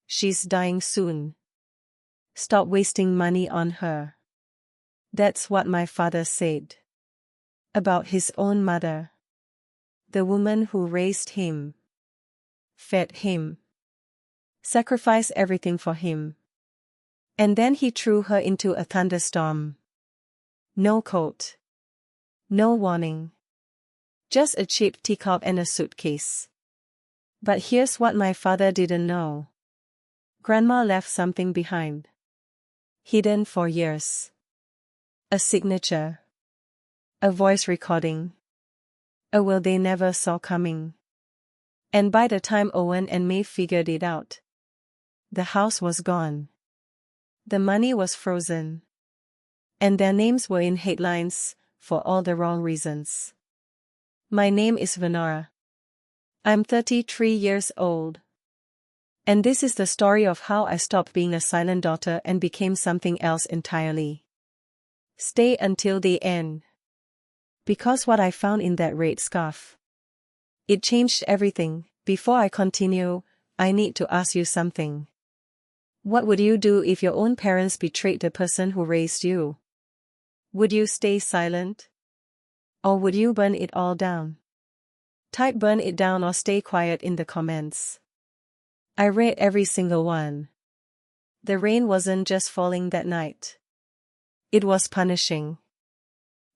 She's dying soon. Stop wasting money on her. That's what my father said. About his own mother. The woman who raised him. Fed him. Sacrificed everything for him. And then he threw her into a thunderstorm. No coat. No warning. Just a cheap teacup and a suitcase. But here's what my father didn't know. Grandma left something behind. Hidden for years. A signature. A voice recording. A will they never saw coming. And by the time Owen and May figured it out, the house was gone. The money was frozen. And their names were in headlines, for all the wrong reasons. My name is Venora. I'm 33 years old. And this is the story of how I stopped being a silent daughter and became something else entirely. Stay until the end. Because what I found in that red scarf. It changed everything. Before I continue, I need to ask you something. What would you do if your own parents betrayed the person who raised you? Would you stay silent? Or would you burn it all down? Type burn it down or stay quiet in the comments. I read every single one. The rain wasn't just falling that night. It was punishing.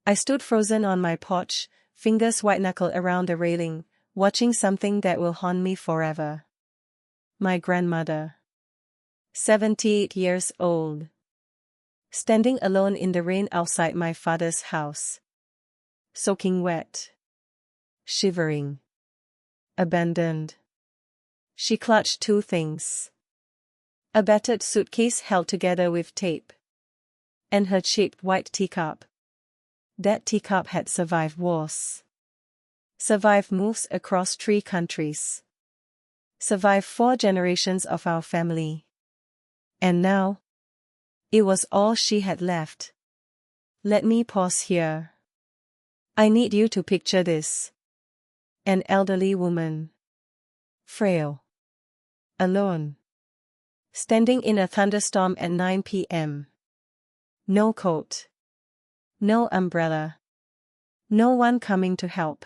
I stood frozen on my porch, fingers white-knuckled around the railing, watching something that will haunt me forever. My grandmother. 78 years old. Standing alone in the rain outside my father's house. Soaking wet. Shivering. Abandoned. She clutched two things. A battered suitcase held together with tape. And her cheap white teacup. That teacup had survived wars. Survived moves across 3 countries. Survived 4 generations of our family. And now, it was all she had left. Let me pause here. I need you to picture this. An elderly woman. Frail. Alone. Standing in a thunderstorm at 9 p.m. No coat. No umbrella. No one coming to help.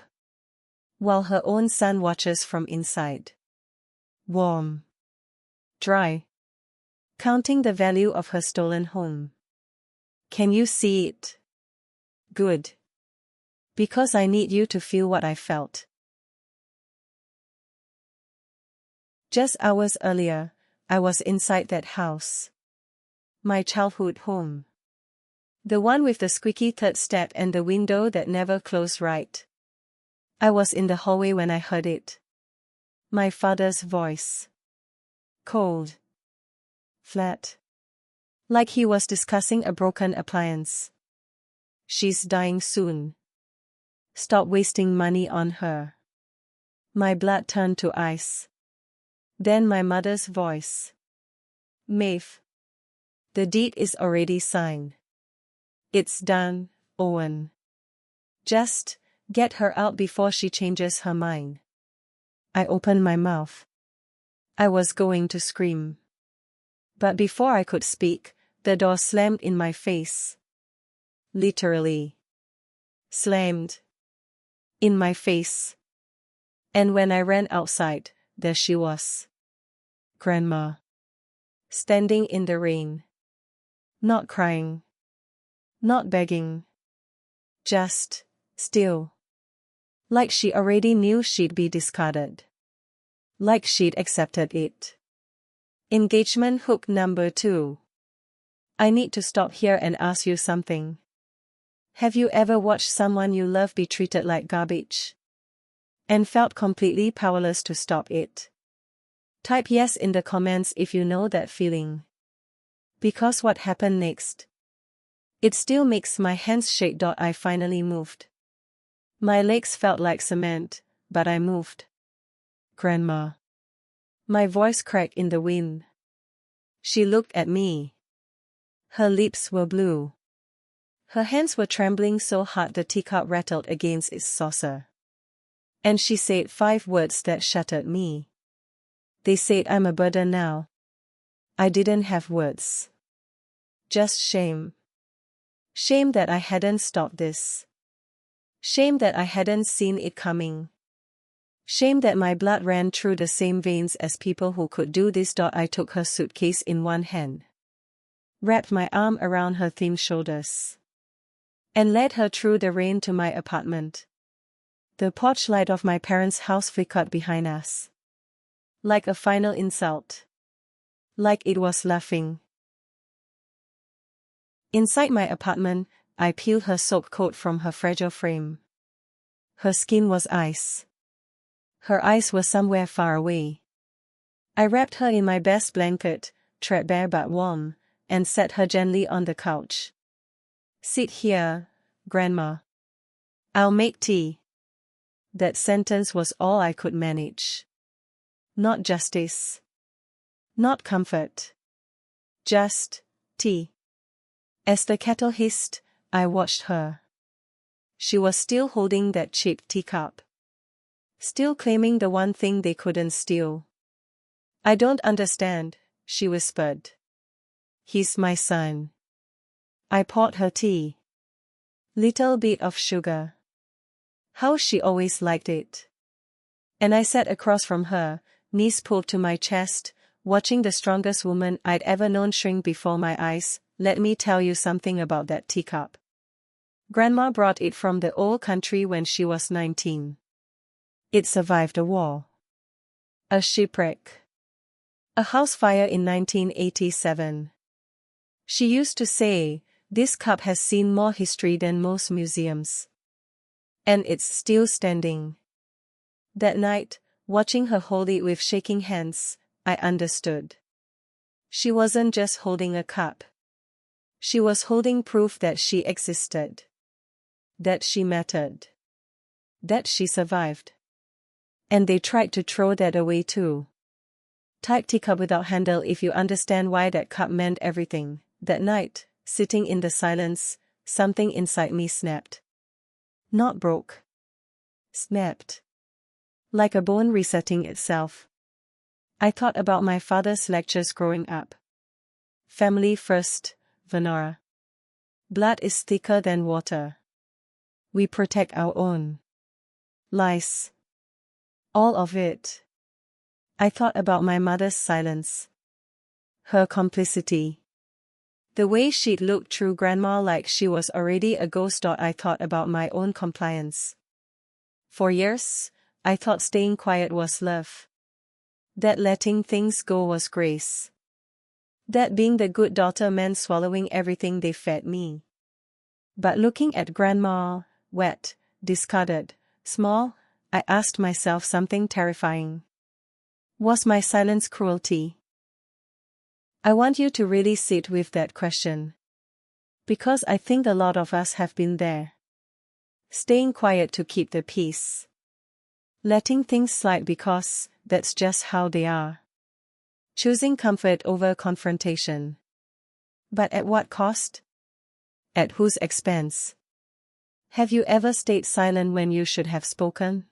While her own son watches from inside. Warm. Dry. Counting the value of her stolen home. Can you see it? Good. Because I need you to feel what I felt. Just hours earlier, I was inside that house. My childhood home. The one with the squeaky third step and the window that never closed right. I was in the hallway when I heard it. My father's voice. Cold. Flat. Like he was discussing a broken appliance. She's dying soon. Stop wasting money on her. My blood turned to ice. Then my mother's voice. Maeve. The deed is already signed. It's done, Owen. Just get her out before she changes her mind. I opened my mouth. I was going to scream. But before I could speak, the door slammed in my face. Literally. Slammed. In my face. And when I ran outside, there she was. Grandma. Standing in the rain. Not crying. Not begging. Just still. Like she already knew she'd be discarded. Like she'd accepted it. Engagement hook number 2. I need to stop here and ask you something. Have you ever watched someone you love be treated like garbage? And felt completely powerless to stop it? Type yes in the comments if you know that feeling. Because what happened next? It still makes my hands shake. I finally moved. My legs felt like cement, but I moved. Grandma. My voice cracked in the wind. She looked at me. Her lips were blue. Her hands were trembling so hard the teacup rattled against its saucer. And she said 5 words that shattered me. They said I'm a burden now. I didn't have words. Just shame. Shame that I hadn't stopped this. Shame that I hadn't seen it coming. Shame that my blood ran through the same veins as people who could do this. I took her suitcase in one hand, wrapped my arm around her thin shoulders, and led her through the rain to my apartment. The porch light of my parents' house flickered behind us, like a final insult. Like it was laughing. Inside my apartment, I peeled her soaked coat from her fragile frame. Her skin was ice. Her eyes were somewhere far away. I wrapped her in my best blanket, threadbare but warm, and set her gently on the couch. Sit here, Grandma. I'll make tea. That sentence was all I could manage. Not justice. Not comfort. Just tea. As the kettle hissed, I watched her. She was still holding that cheap teacup. Still claiming the one thing they couldn't steal. I don't understand, she whispered. He's my son. I poured her tea. Little bit of sugar. How she always liked it. And I sat across from her, knees pulled to my chest, watching the strongest woman I'd ever known shrink before my eyes. Let me tell you something about that teacup. Grandma brought it from the old country when she was 19. It survived a war. A shipwreck. A house fire in 1987. She used to say, this cup has seen more history than most museums. And it's still standing. That night, watching her hold it with shaking hands, I understood. She wasn't just holding a cup. She was holding proof that she existed. That she mattered. That she survived. And they tried to throw that away too. Type teacup without handle. If you understand why that cup meant everything. That night, sitting in the silence, something inside me snapped. Not broke. Snapped. Like a bone resetting itself. I thought about my father's lectures growing up. Family first, Venora. Blood is thicker than water. We protect our own. Lies. All of it. I thought about my mother's silence. Her complicity. The way she'd looked through Grandma like she was already a ghost. I thought about my own compliance. For years, I thought staying quiet was love. That letting things go was grace. That being the good daughter meant swallowing everything they fed me. But looking at Grandma, wet, discarded, small, I asked myself something terrifying. Was my silence cruelty? I want you to really sit with that question. Because I think a lot of us have been there. Staying quiet to keep the peace. Letting things slide because that's just how they are. Choosing comfort over confrontation. But at what cost? At whose expense? Have you ever stayed silent when you should have spoken?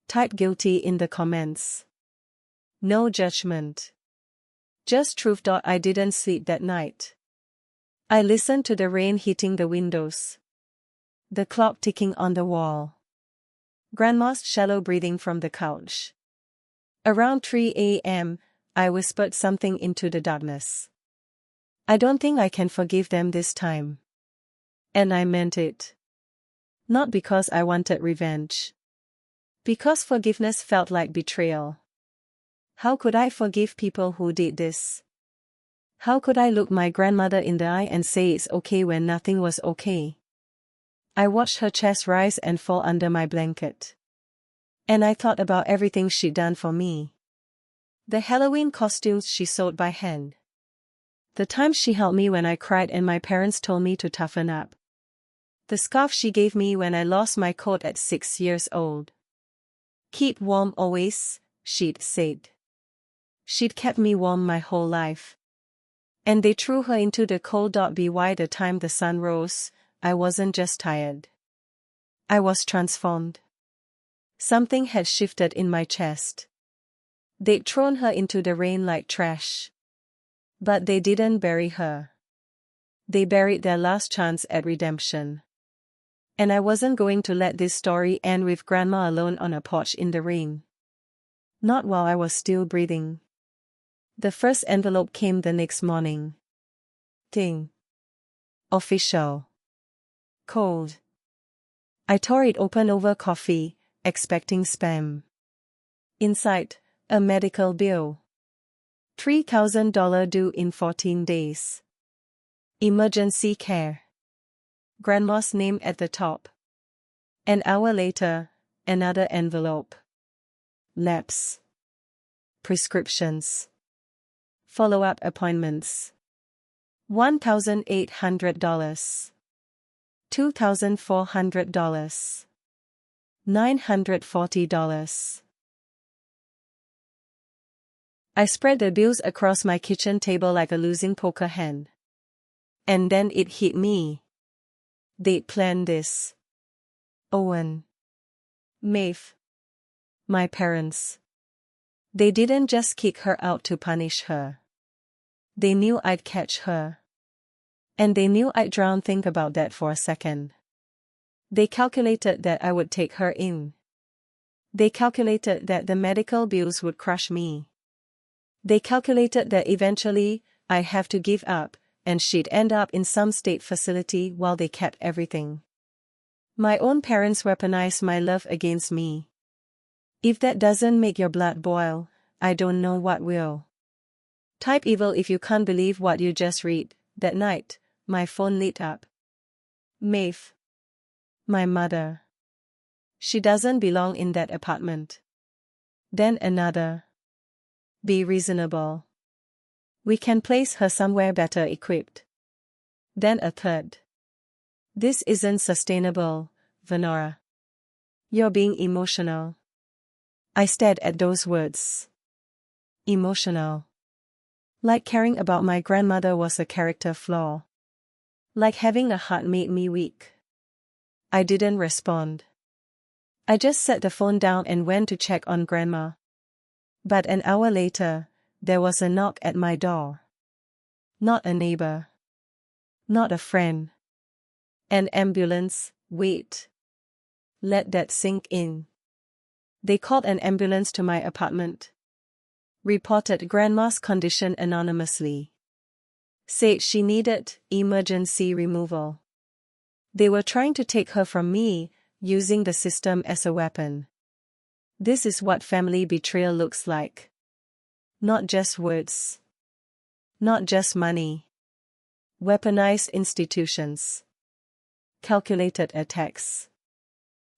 Type guilty in the comments. No judgment. Just truth. I didn't sleep that night. I listened to the rain hitting the windows. The clock ticking on the wall. Grandma's shallow breathing from the couch. Around 3 a.m., I whispered something into the darkness. I don't think I can forgive them this time. And I meant it. Not because I wanted revenge. Because forgiveness felt like betrayal. How could I forgive people who did this? How could I look my grandmother in the eye and say it's okay when nothing was okay? I watched her chest rise and fall under my blanket. And I thought about everything she'd done for me. The Halloween costumes she sewed by hand. The time she held me when I cried and my parents told me to toughen up. The scarf she gave me when I lost my coat at 6 years old. Keep warm always, she'd said. She'd kept me warm my whole life. And they threw her into the cold. By the time the sun rose, I wasn't just tired. I was transformed. Something had shifted in my chest. They'd thrown her into the rain like trash. But they didn't bury her. They buried their last chance at redemption. And I wasn't going to let this story end with Grandma alone on a porch in the rain. Not while I was still breathing. The first envelope came the next morning. Ting. Official. Cold. I tore it open over coffee, expecting spam. Inside, a medical bill. $3,000 due in 14 days. Emergency care. Grandma's name at the top. An hour later, another envelope. Labs. Prescriptions. Follow-up appointments. $1,800. $2,400. $940. I spread the bills across my kitchen table like a losing poker hand. And then it hit me. They'd planned this. Owen. Maeve. My parents. They didn't just kick her out to punish her. They knew I'd catch her. And they knew I'd drown. Think about that for a second. They calculated that I would take her in. They calculated that the medical bills would crush me. They calculated that eventually, I'd have to give up, and she'd end up in some state facility while they kept everything. My own parents weaponized my love against me. If that doesn't make your blood boil, I don't know what will. Type evil if you can't believe what you just read. That night, my phone lit up. Maeve. My mother. She doesn't belong in that apartment. Then another. Be reasonable. We can place her somewhere better equipped. Then a third. This isn't sustainable, Venora. You're being emotional. I stared at those words. Emotional. Like caring about my grandmother was a character flaw. Like having a heart made me weak. I didn't respond. I just set the phone down and went to check on Grandma. But an hour later, there was a knock at my door. Not a neighbor. Not a friend. An ambulance. Wait. Let that sink in. They called an ambulance to my apartment. Reported Grandma's condition anonymously. Said she needed emergency removal. They were trying to take her from me, using the system as a weapon. This is what family betrayal looks like. Not just words. Not just money. Weaponized institutions. Calculated attacks.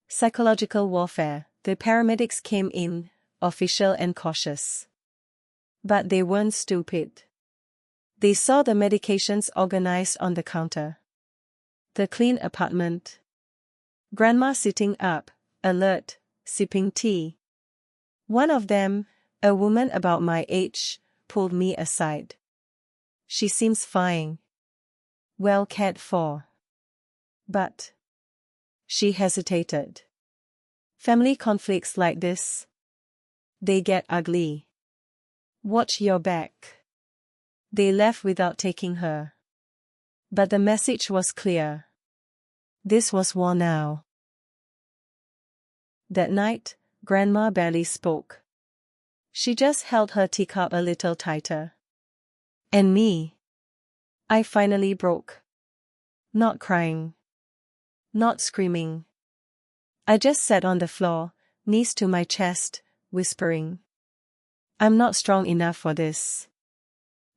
Psychological warfare. The paramedics came in, official and cautious. But they weren't stupid. They saw the medications organized on the counter. The clean apartment. Grandma sitting up, alert, sipping tea. One of them, a woman about my age, pulled me aside. She seems fine. Well cared for. But. She hesitated. Family conflicts like this. They get ugly. Watch your back. They left without taking her. But the message was clear. This was war now. That night, Grandma barely spoke. She just held her teacup a little tighter. And me. I finally broke. Not crying. Not screaming. I just sat on the floor, knees to my chest, whispering. I'm not strong enough for this.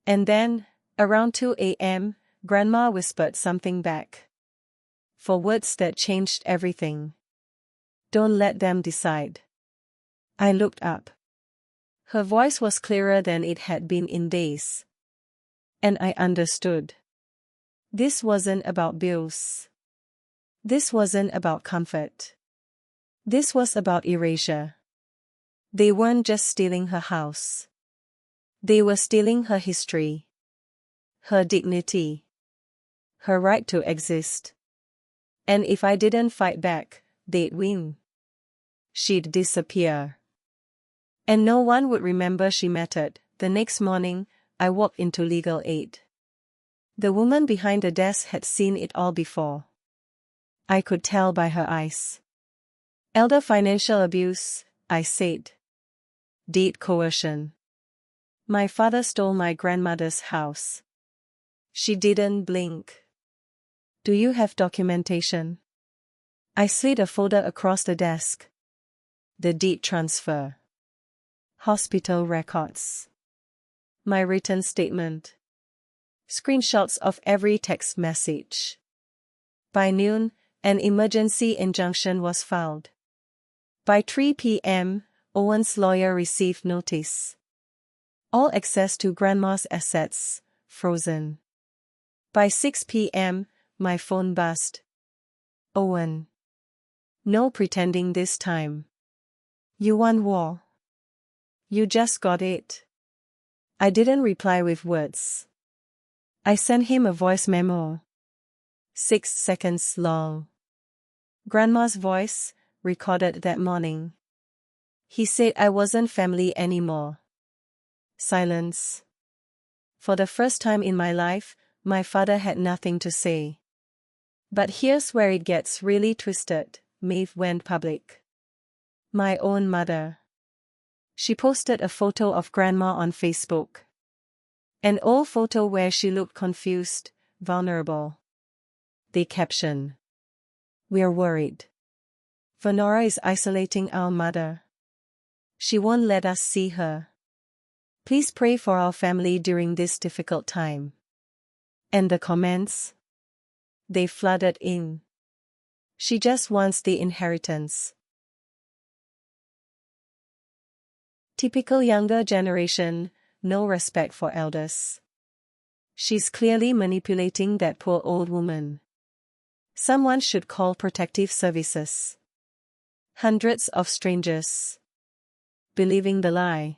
And then, around 2 a.m., Grandma whispered something back. 4 words that changed everything. Don't let them decide. I looked up. Her voice was clearer than it had been in days. And I understood. This wasn't about bills. This wasn't about comfort. This was about erasure. They weren't just stealing her house. They were stealing her history. Her dignity. Her right to exist. And if I didn't fight back, they'd win. She'd disappear. And no one would remember she mattered. The next morning, I walked into legal aid. The woman behind the desk had seen it all before. I could tell by her eyes. Elder financial abuse, I said. Deed coercion. My father stole my grandmother's house. She didn't blink. Do you have documentation? I slid a folder across the desk. The deed transfer. Hospital records. My written statement. Screenshots of every text message. By noon, an emergency injunction was filed. By 3 p.m., Owen's lawyer received notice. All access to grandma's assets, frozen. By 6 p.m., my phone buzzed. Owen. No pretending this time. You won war. You just got it. I didn't reply with words. I sent him a voice memo. 6 seconds long. Grandma's voice, recorded that morning. He said I wasn't family anymore. Silence. For the first time in my life, my father had nothing to say. But here's where it gets really twisted. Maeve went public. My own mother. She posted a photo of Grandma on Facebook. An old photo where she looked confused, vulnerable. The caption. We're worried. Venora is isolating our mother. She won't let us see her. Please pray for our family during this difficult time. And the comments? They flooded in. She just wants the inheritance. Typical younger generation, no respect for elders. She's clearly manipulating that poor old woman. Someone should call protective services. Hundreds of strangers. Believing the lie.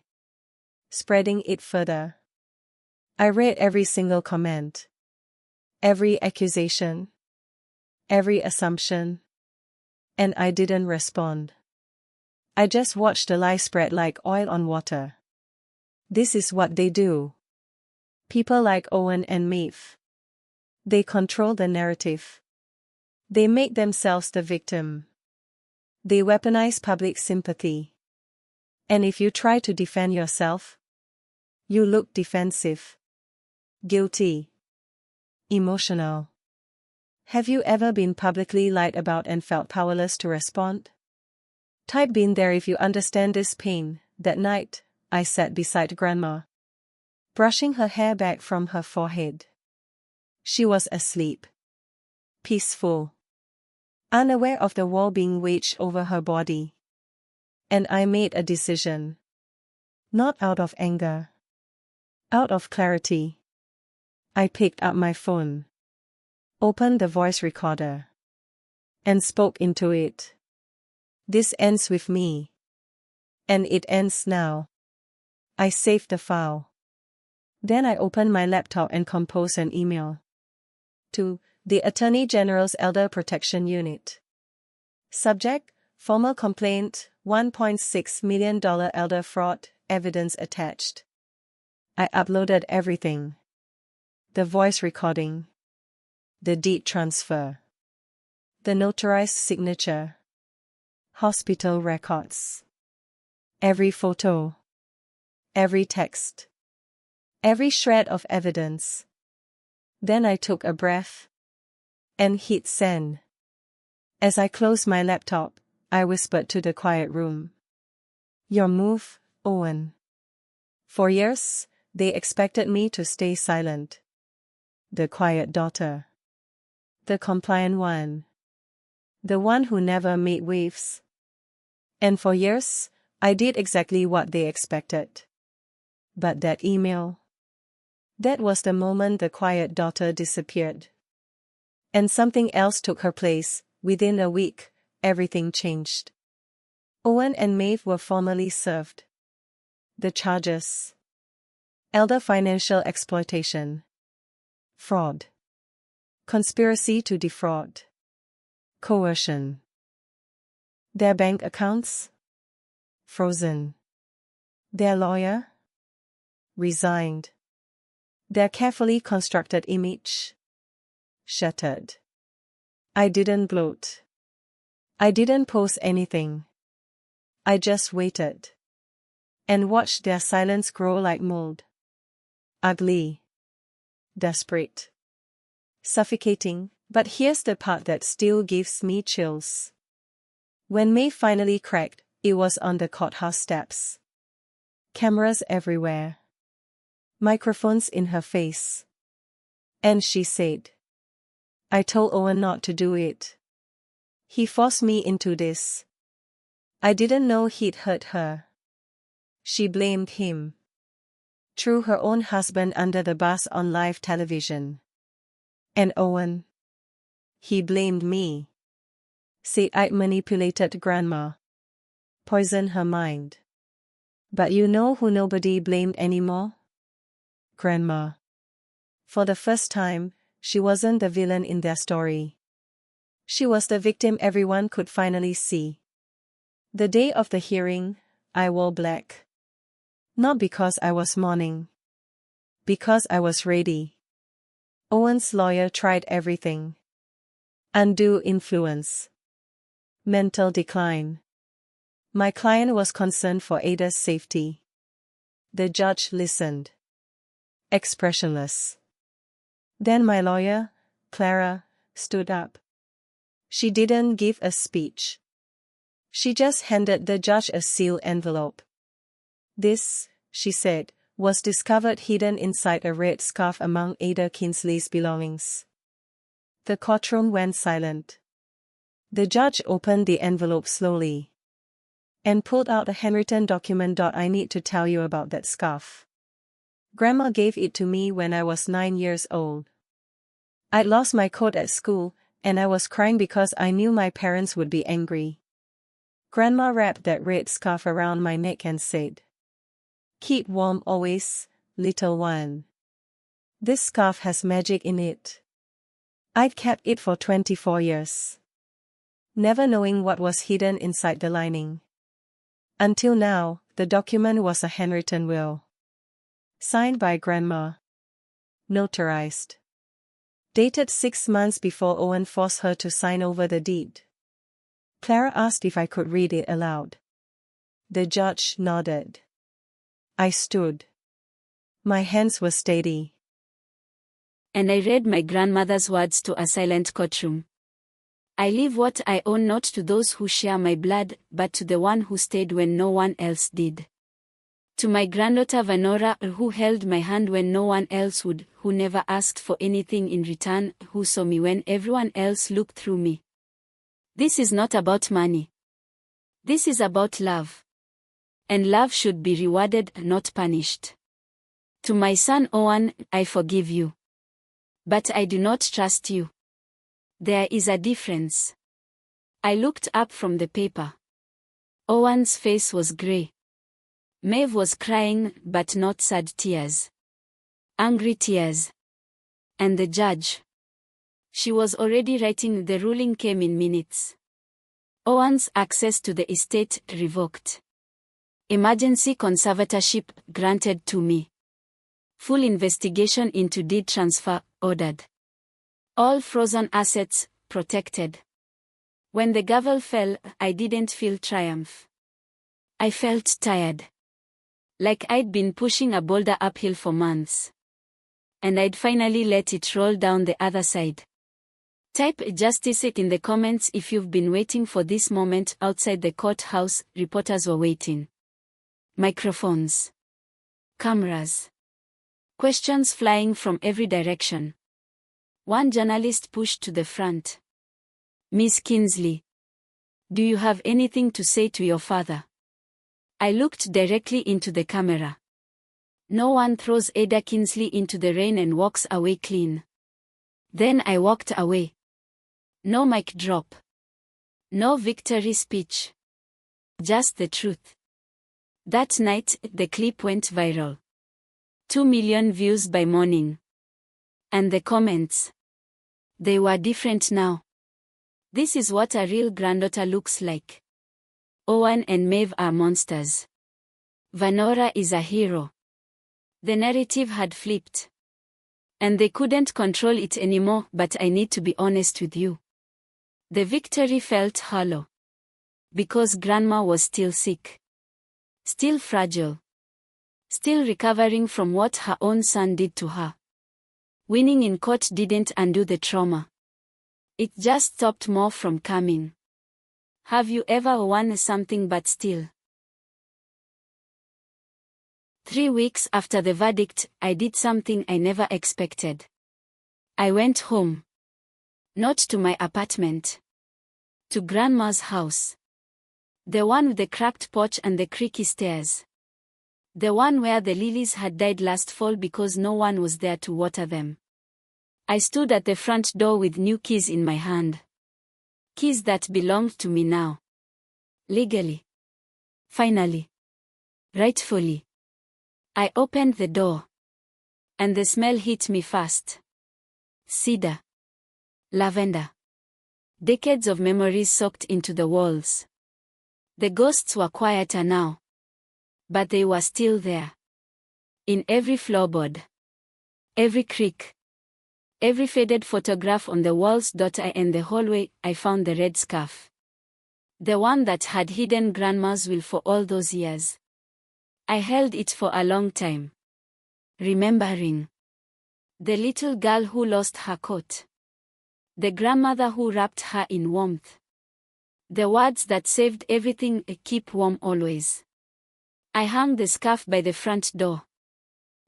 Spreading it further. I read every single comment. Every accusation. Every assumption. And I didn't respond. I just watched the lie spread like oil on water. This is what they do. People like Owen and Maeve. They control the narrative. They make themselves the victim. They weaponize public sympathy. And if you try to defend yourself, you look defensive. Guilty. Emotional. Have you ever been publicly lied about and felt powerless to respond? Type been there if you understand this pain. That night, I sat beside Grandma, brushing her hair back from her forehead. She was asleep. Peaceful. Unaware of the war being waged over her body. And I made a decision. Not out of anger. Out of clarity. I picked up my phone. Opened the voice recorder. And spoke into it. This ends with me. And it ends now. I saved the file. Then I opened my laptop and composed an email. To the Attorney General's Elder Protection Unit. Subject, formal complaint, $1.6 million elder fraud, evidence attached. I uploaded everything. The voice recording. The deed transfer. The notarized signature. Hospital records. Every photo. Every text. Every shred of evidence. Then I took a breath. And hit send. As I closed my laptop, I whispered to the quiet room. Your move, Owen. For years, they expected me to stay silent. The quiet daughter. The compliant one. The one who never made waves. And for years, I did exactly what they expected. But that email. That was the moment the quiet daughter disappeared. And something else took her place. Within a week, everything changed. Owen and Maeve were formally served. The charges. Elder financial exploitation. Fraud. Conspiracy to defraud. Coercion. Their bank accounts? Frozen. Their lawyer? Resigned. Their carefully constructed image shattered. I didn't gloat. I didn't post anything. I just waited and watched their silence grow like mold. Ugly. Desperate. Suffocating, but here's the part that still gives me chills. When May finally cracked, it was on the courthouse steps. Cameras everywhere. Microphones in her face. And she said, "I told Owen not to do it. He forced me into this. I didn't know he'd hurt her." She blamed him. Threw her own husband under the bus on live television. And Owen? He blamed me. Said I'd manipulated Grandma. Poisoned her mind. But you know who nobody blamed anymore? Grandma. For the first time, she wasn't the villain in their story. She was the victim everyone could finally see. The day of the hearing, I wore black. Not because I was mourning. Because I was ready. Owen's lawyer tried everything. Undue influence. Mental decline. My client was concerned for Ada's safety. The judge listened. Expressionless. Then my lawyer, Clara, stood up. She didn't give a speech. She just handed the judge a sealed envelope. This, she said, was discovered hidden inside a red scarf among Ada Kinsley's belongings. The courtroom went silent. The judge opened the envelope slowly. And pulled out a handwritten document. "I need to tell you about that scarf. Grandma gave it to me when I was 9 years old. I'd lost my coat at school, and I was crying because I knew my parents would be angry. Grandma wrapped that red scarf around my neck and said, 'Keep warm always, little one. This scarf has magic in it.' I'd kept it for 24 years. Never knowing what was hidden inside the lining. Until now, the document was a handwritten will. Signed by Grandma. Notarized. Dated 6 months before Owen forced her to sign over the deed. Clara asked if I could read it aloud. The judge nodded. I stood. My hands were steady. And I read my grandmother's words to a silent courtroom. I leave what I own not to those who share my blood, but to the one who stayed when no one else did. To my granddaughter Vanora, who held my hand when no one else would, who never asked for anything in return, who saw me when everyone else looked through me. This is not about money. This is about love. And love should be rewarded, not punished. To my son Owen, I forgive you. But I do not trust you. There is a difference. I looked up from the paper. Owen's face was grey. Maeve was crying, but not sad tears. Angry tears. And the judge. She was already writing. The ruling came in minutes. Owen's access to the estate revoked. Emergency conservatorship granted to me. Full investigation into deed transfer ordered. All frozen assets protected. When the gavel fell, I didn't feel triumph. I felt tired. Like I'd been pushing a boulder uphill for months. And I'd finally let it roll down the other side. Type justice in the comments if you've been waiting for this moment. Outside the courthouse, reporters were waiting. Microphones. Cameras. Questions flying from every direction. One journalist pushed to the front. Miss Kinsley. Do you have anything to say to your father? I looked directly into the camera. No one throws Ada Kinsley into the rain and walks away clean. Then I walked away. No mic drop. No victory speech. Just the truth. That night, the clip went viral. 2 million views by morning. And the comments. They were different now. This is what a real granddaughter looks like. Owen and Maeve are monsters. Vanora is a hero. The narrative had flipped. And they couldn't control it anymore, but I need to be honest with you. The victory felt hollow. Because Grandma was still sick. Still fragile. Still recovering from what her own son did to her. Winning in court didn't undo the trauma. It just stopped more from coming. Have you ever won something but still? 3 weeks after the verdict, I did something I never expected. I went home. Not to my apartment. To Grandma's house. The one with the cracked porch and the creaky stairs. The one where the lilies had died last fall because no one was there to water them. I stood at the front door with new keys in my hand. Keys that belonged to me now. Legally. Finally. Rightfully. I opened the door. And the smell hit me fast. Cedar. Lavender. Decades of memories soaked into the walls. The ghosts were quieter now. But they were still there. In every floorboard. Every creak. Every faded photograph on the walls. In the hallway, I found the red scarf. The one that had hidden Grandma's will for all those years. I held it for a long time. Remembering. The little girl who lost her coat. The grandmother who wrapped her in warmth. The words that saved everything, keep warm always. I hung the scarf by the front door.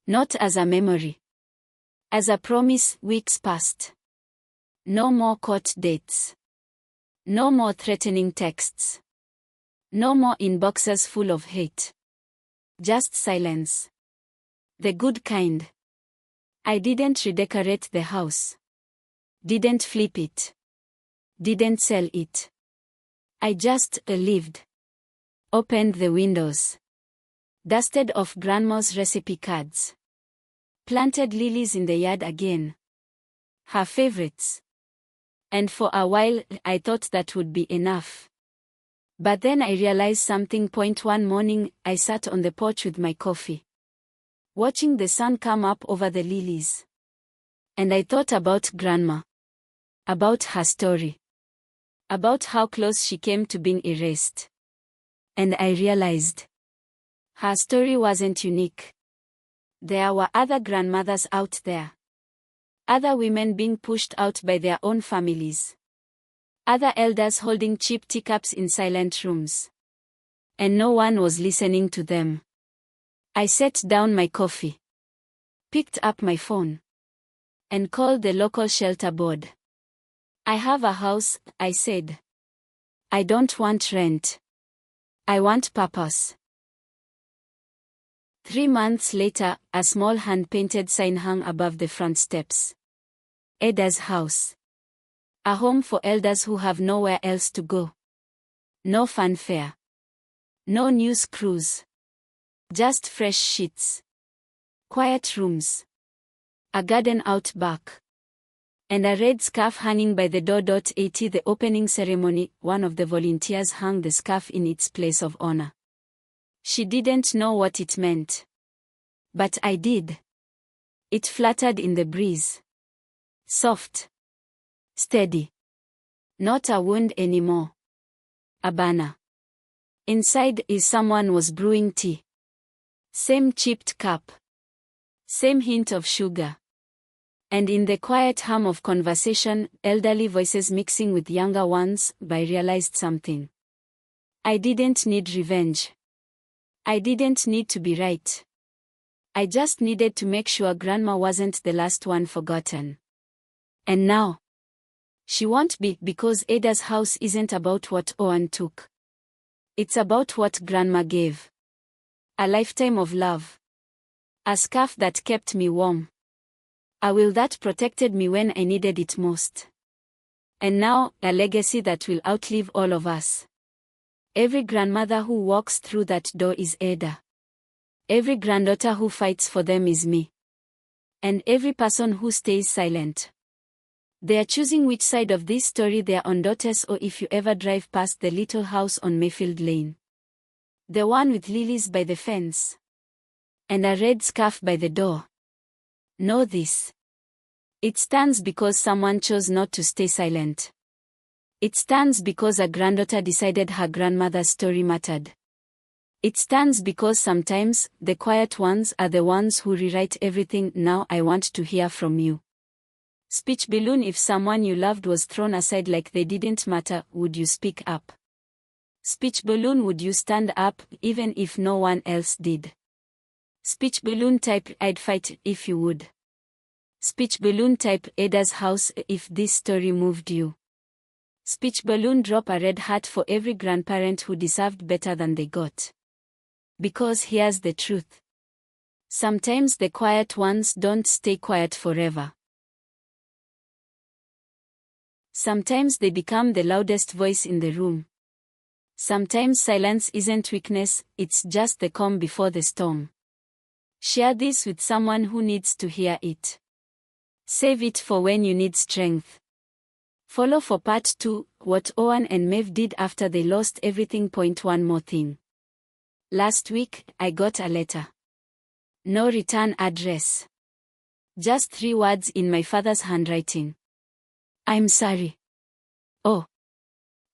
Not as a memory. As a promise. Weeks passed. No more court dates. No more threatening texts. No more inboxes full of hate. Just silence. The good kind. I didn't redecorate the house. Didn't flip it. Didn't sell it. I just lived. Opened the windows. Dusted off Grandma's recipe cards. Planted lilies in the yard again. Her favorites. And for a while, I thought that would be enough. But then I realized something. One morning, I sat on the porch with my coffee. Watching the sun come up over the lilies. And I thought about Grandma. About her story. About how close she came to being erased. And I realized. Her story wasn't unique. There were other grandmothers out there. Other women being pushed out by their own families. Other elders holding cheap teacups in silent rooms. And no one was listening to them. I set down my coffee. Picked up my phone. And called the local shelter board. I have a house, I said. I don't want rent. I want purpose. 3 months later, a small hand-painted sign hung above the front steps. Eda's house. A home for elders who have nowhere else to go. No fanfare. No news crews. Just fresh sheets. Quiet rooms. A garden out back. And a red scarf hanging by the door. At the opening ceremony, one of the volunteers hung the scarf in its place of honor. She didn't know what it meant. But I did. It fluttered in the breeze. Soft. Steady. Not a wound anymore. A banner. Inside is someone was brewing tea. Same chipped cup. Same hint of sugar. And in the quiet hum of conversation, elderly voices mixing with younger ones, I realized something. I didn't need revenge. I didn't need to be right. I just needed to make sure Grandma wasn't the last one forgotten. And now, she won't be, because Eda's house isn't about what Owen took. It's about what Grandma gave. A lifetime of love. A scarf that kept me warm. A will that protected me when I needed it most. And now, a legacy that will outlive all of us. Every grandmother who walks through that door is Eda. Every granddaughter who fights for them is me. And every person who stays silent. They are choosing which side of this story they are on. Or if you ever drive past the little house on Mayfield Lane. The one with lilies by the fence. And a red scarf by the door. Know this. It stands because someone chose not to stay silent. It stands because a granddaughter decided her grandmother's story mattered. It stands because sometimes, the quiet ones are the ones who rewrite everything. Now I want to hear from you. Speech balloon. If someone you loved was thrown aside like they didn't matter, would you speak up? Speech balloon. Would you stand up, even if no one else did? Speech balloon type. I'd fight if you would. Speech balloon type. Ada's house. If this story moved you. Speech balloon. Drop a red heart for every grandparent who deserved better than they got. Because here's the truth. Sometimes the quiet ones don't stay quiet forever. Sometimes they become the loudest voice in the room. Sometimes silence isn't weakness, it's just the calm before the storm. Share this with someone who needs to hear it. Save it for when you need strength. Follow for part 2, what Owen and Maeve did after they lost everything. One more thing. Last week, I got a letter. No return address. Just 3 words in my father's handwriting. I'm sorry. Oh.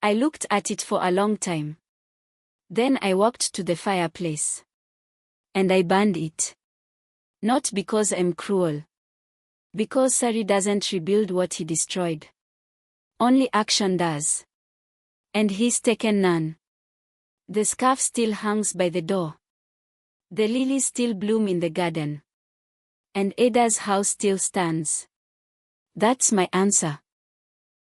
I looked at it for a long time. Then I walked to the fireplace. And I burned it. Not because I'm cruel. Because sorry doesn't rebuild what he destroyed. Only action does. And he's taken none. The scarf still hangs by the door. The lilies still bloom in the garden. And Ada's house still stands. That's my answer.